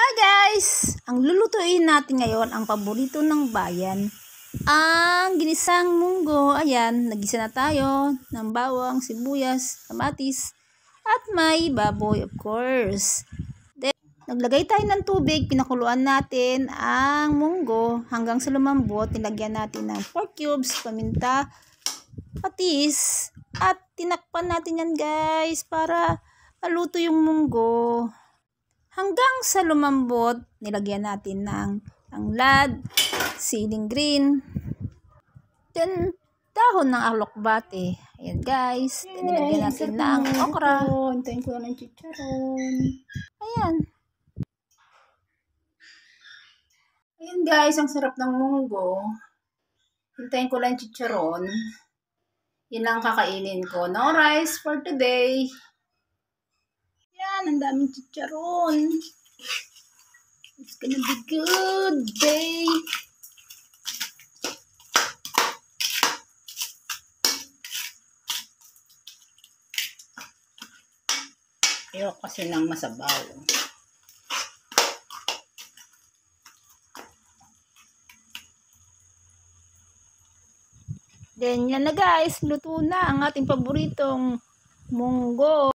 Hi guys! Ang lulutuin natin ngayon ang paborito ng bayan. Ang ginisang munggo. Ayan, nagisa na tayo ng bawang, sibuyas, kamatis, at may baboy of course. Then, naglagay tayo ng tubig, pinakuluan natin ang munggo hanggang sa lumambot. Nilagyan natin ng pork cubes, paminta, patis, at tinakpan natin yan guys para maluto yung munggo. Hanggang sa lumambot, nilagyan natin ng tanglad, siling green, then dahon ng alokbate. Ayan guys, then nilagyan natin ng okra. Hintayin ko lang ng chicharon. Ayan. Ayan guys, ang sarap ng munggo. Hintayin ko lang chicharon. Yun lang kakainin ko. No rice for today. Yan, ang daming chicharon. It's gonna be good day. Ayoko kasi ng masabaw. Then yan na guys, luto na ang ating paboritong munggo.